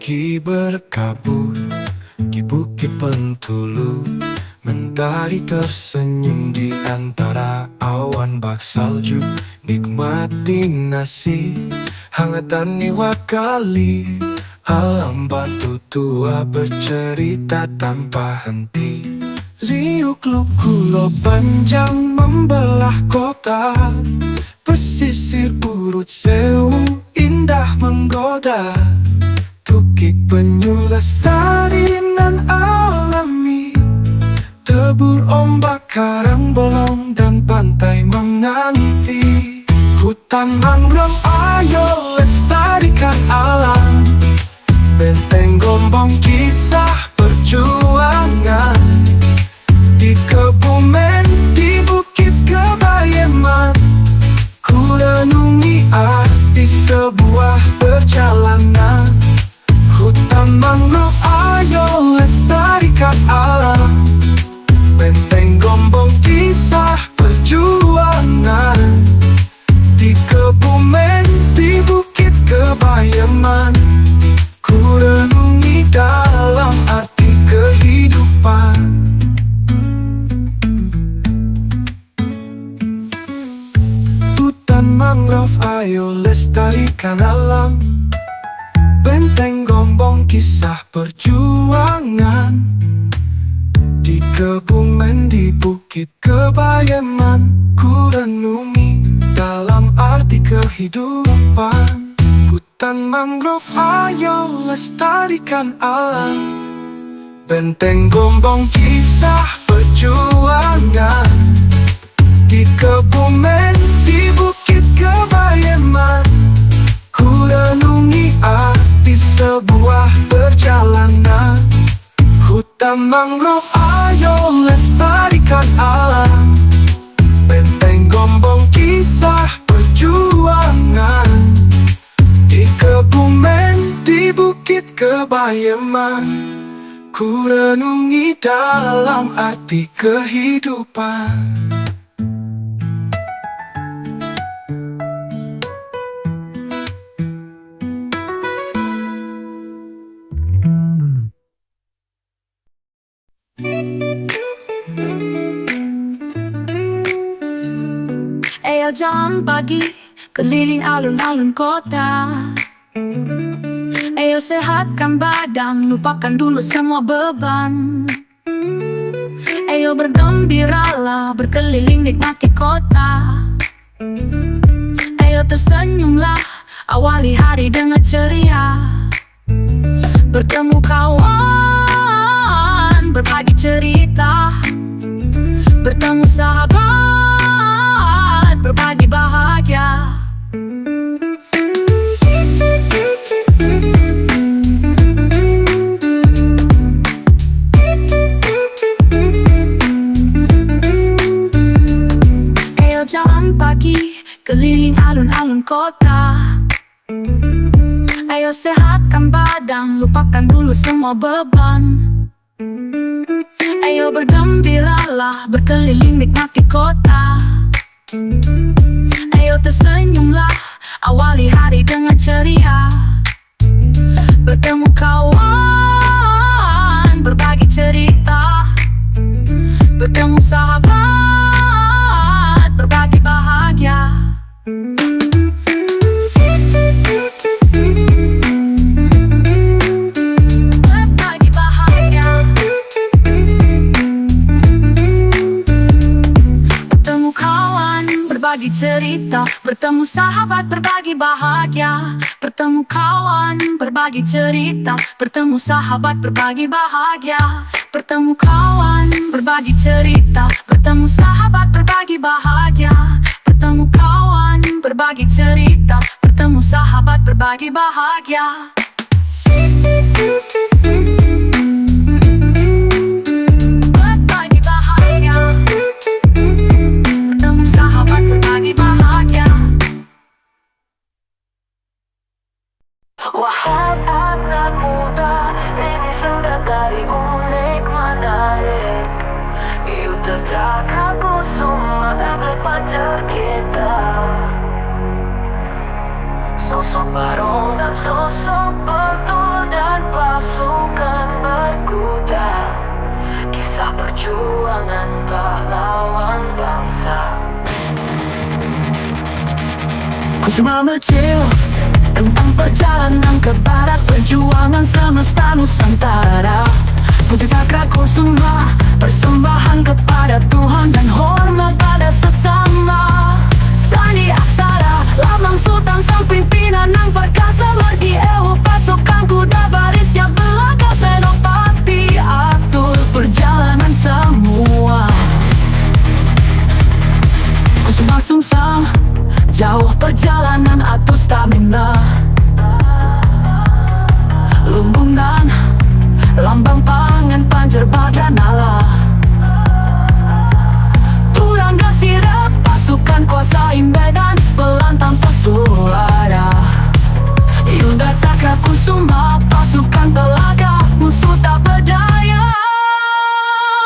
pagi berkabut di Bukit Pentulu, mentari tersenyum di antara awan bak salju. Nikmati nasi hangat dan iwak kali, alam batu tua bercerita tanpa henti. Liuk-luk kulo panjang membelah kota, pesisir urut sewu indah menggoda. Tukik penyu lestari nan alami, tebur ombak karang bolong dan pantai menanti. Hutan mangrove ayo lestarikan alam, benteng Gombong kisah perjuangan. Di Kebumen, di Bukit Kebayeman, ku renungi arti sebuah perjalanan. Hutan mangrove ayo lestarikan alam, benteng Gombong kisah perjuangan. Di Kebumen, di Bukit Kebayeman, ku renungi dalam arti kehidupan. Hutan mangrove ayo lestarikan alam, benteng Gombong kisah perjuangan. Di Kebumen, di Bukit Kebayeman, ku renungi dalam arti kehidupan. Hutan mangrove ayo lestarikan alam, benteng Gombong kisah perjuangan. Di Kebumen, di Bukit Kebayeman, ku renungi arti sebuah perjalanan. Hutan mangrove ayo lestarikan alam, benteng Gombong kisah perjuangan. Di Kebumen, di Bukit Kebayeman, ku renungi dalam arti kehidupan. Ayo jalan pagi, keliling alun-alun kota. Ayo sehatkan badan, lupakan dulu semua beban. Ayo bergembiralah, berkeliling nikmati kota. Ayo tersenyumlah, awali hari dengan ceria. Bertemu kawan, berbagi cerita. Bertemu sahabat, berbagi bahagia. Ayo jalan pagi, keliling alun-alun kota. Ayo sehatkan badan, lupakan dulu semua beban. Ayo bergembiralah, berkeliling nikmati kota. Ayo tersenyumlah, awali hari dengan ceria. Bertemu kawan, berbagi cerita. Bertemu sahabat, berbagi bahagia. Berbagi cerita, bertemu sahabat, berbagi bahagia. Bertemu kawan, berbagi cerita, bertemu sahabat, berbagi bahagia. Bertemu kawan, berbagi cerita, bertemu sahabat, berbagi bahagia. Bertemu kawan, berbagi cerita, bertemu sahabat, berbagi bahagia. Wahai anak muda, ini sudah dari unik menarik. Yuk terjaga semua tablet pacar kita. Sosok baru dan sosok betul. lawan pasukan berkuda, kisah perjuangan pahlawan bangsa. Kusuma kecil tentang perjalanan ke barat, perjuangan semesta Nusantara. Putri Cakra Kusuma, persembahan kepada Tuhan dan hormat pada sesama. Sandi Aksara, lambang sultan sang pimpinan yang perkasa. Margi Ewo, pasukan kuda baris siap berlaga. Senopati atur perjalanan semua. Kusuma sungsang, jauh perjalanan atur stamina. Lumbungan, lambang pangan Panjer Badranala. Turangga Sirap, pasukan kuasai medan, pelan tanpa suara. Yuda Cakra Kusuma, pasukan telaga, musuh tak berdaya.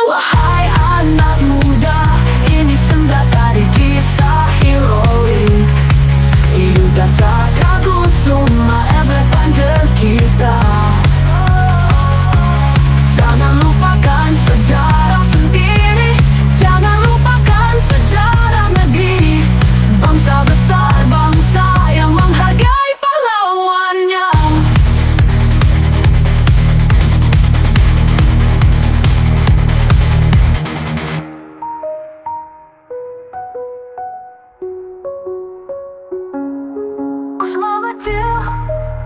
Wahai anak muda, ini sendera dari kisah heroik. Yuda Cakra Kusuma, emblem Panjer kita. Jangan lupakan sejarah sendiri, jangan lupakan sejarah negeri. Bangsa besar, bangsa yang menghargai pahlawannya. Kusuma kecil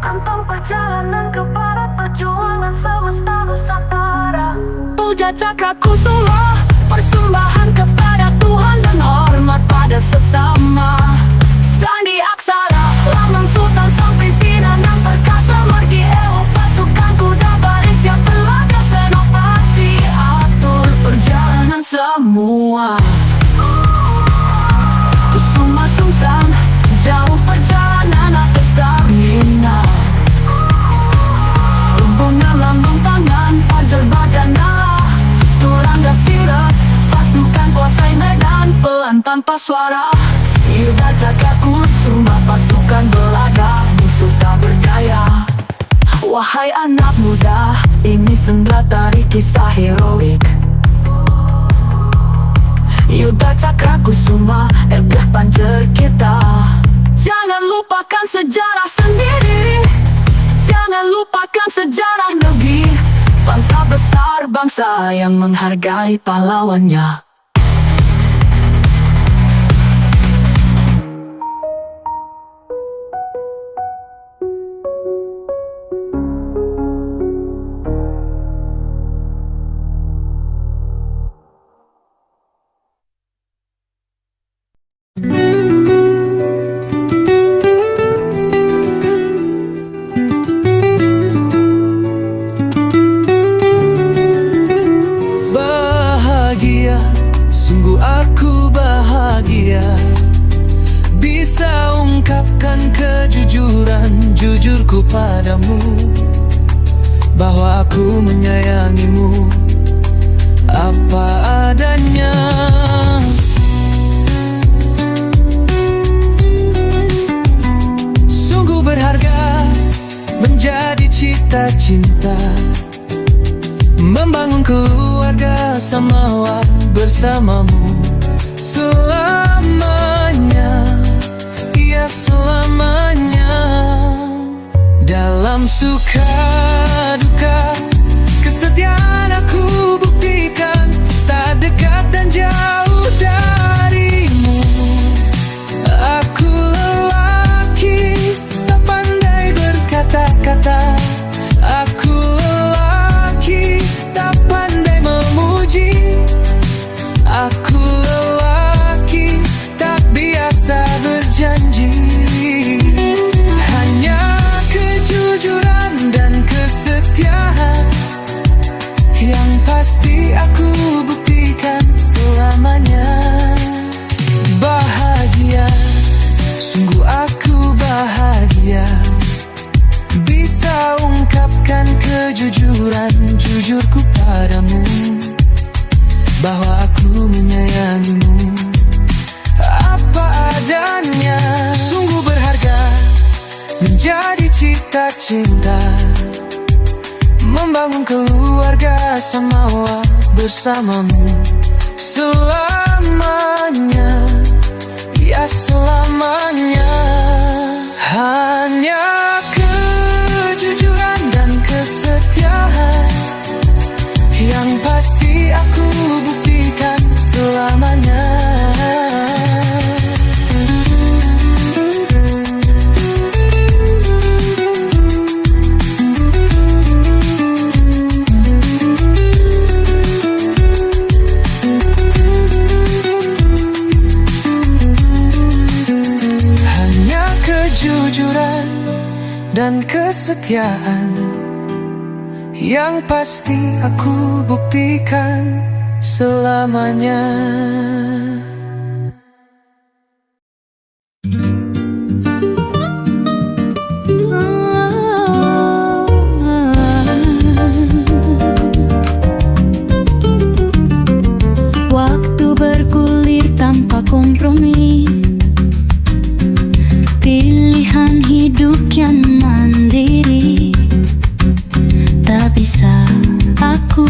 tentang perjalanan ke barat, perjuangan semesta Nusantara. Puja Cakra Kusuma, persembahan kepada Tuhan dan hormat pada sesama. Sandi Aksara, lambang sultan sang pimpinan yang perkasa. Margi Ewo, pasukan kuda baris siap berlaga. Senopati atur perjalanan semua. Kusuma sungsang, jauh perjalanan atas stamina. Lumbungan, lambang tangan Panjer Badranala. Turangga Sirap, pasukan kuasai medan, pelan tanpa suara. Yuda Cakra Kusuma, pasukan belaga, musuh tak berdaya. Wahai anak muda, ini sendera dari kisah heroik. Yuda Cakra Kusuma, emblem Panjer kita. Jangan lupakan sejarah sendiri, jangan lupakan sejarah negeri. Bangsa besar, bangsa yang menghargai pahlawannya. Bahagia, sungguh aku bahagia, bisa ungkapkan kejujuran, jujurku padamu, bahwa aku menyayangimu apa adanya. Sungguh berharga menjadi cita-cinta, membangun keluarga samawa bersamamu selamanya, ya selamanya. Dalam suka duka, kesetiaan aku buktikan, saat dekat dan jauh darimu. Aku lelaki tak pandai berkata-kata, aku lelaki tak pandai memuji, aku lelaki tak biasa berjanji. Hanya kejujuran dan kesetiaan yang pasti aku buktikan selamanya. Bahagia, sungguh aku bahagia, bisa ungkapkan kejujuran, jujurku padamu, bahwa aku menyayangimu apa adanya. Sungguh berharga menjadi cita-cinta, membangun keluarga samawa bersamamu selamanya, ya selamanya. Hanya kejujuran dan kesetiaan yang pasti aku buktikan selamanya. Kejujuran dan kesetiaan yang pasti aku buktikan selamanya. Waktu bergulir tanpa kompromi, pilihan hidup yang mandiri. Tak bisa aku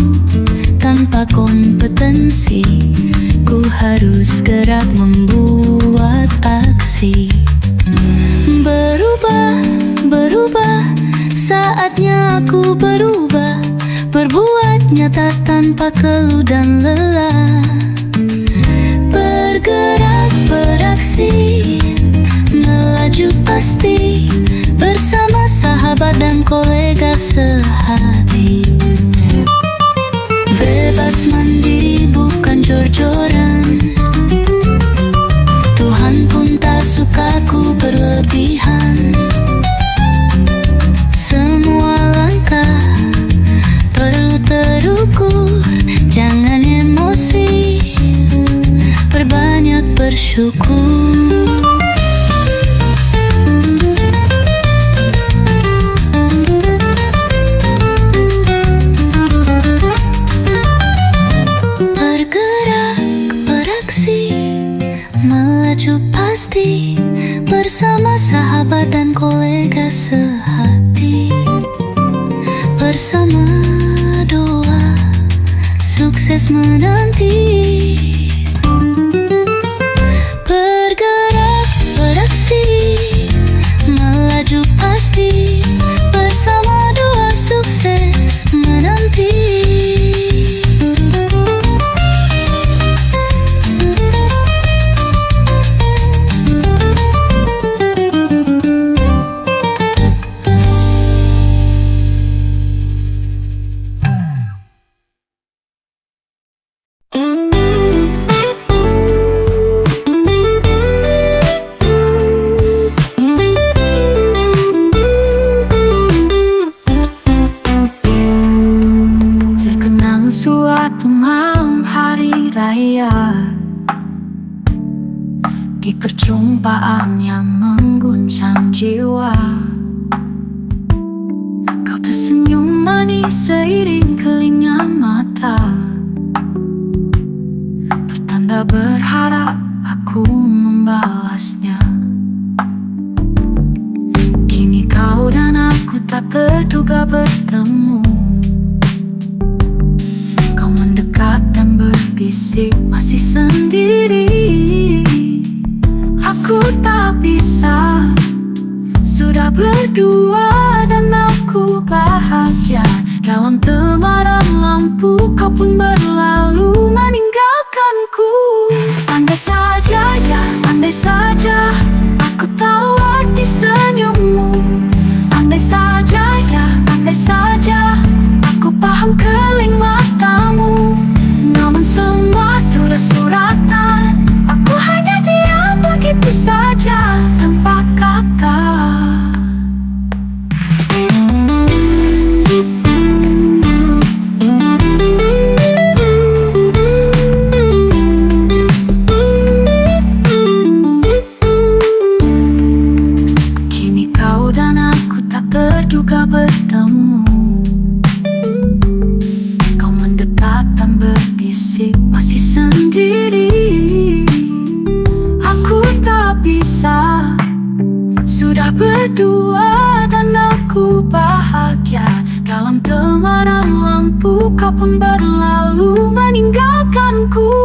tanpa kompetensi, ku harus gerak membuat aksi. Berubah, saatnya aku berubah, berbuat nyata tanpa keluh dan lelah. Bergerak, beraksi, melaju pasti, bersama sahabat dan kolega sehati. Bebas mandiri bukan jor-joran, Tuhan pun tak suka ku berlebihan. Semua langkah perlu terukur, jangan emosi, perbanyak bersyukur. Pasti bersama sahabat dan kolega sehati, bersama doa sukses menanti. Bergerak, beraksi, melaju pasti, bersama doa sukses menanti. Suatu malam hari raya, di perjumpaan yang mengguncang jiwa, kau tersenyum manis seiring kelingnya mata, pertanda berharap aku membalasnya. Kini kau dan aku tak terduga bertemu, mendekat dan berbisik masih sendiri. Aku tak bisa, sudah berdua dan aku bahagia. Dalam temaram lampu kau pun berlalu meninggalkanku. Andai saja ya, andai saja aku tahu arti senyummu. Andai saja ya, andai saja aku paham keling matamu. Namun semua sudah suratan, aku hanya diam begitu saja tanpa kata. Kini kau dan aku tak terduga bertemu, masih sendiri. Aku tak bisa, sudah berdua dan aku bahagia. Dalam temaram padam lampu, kau pun berlalu meninggalkanku.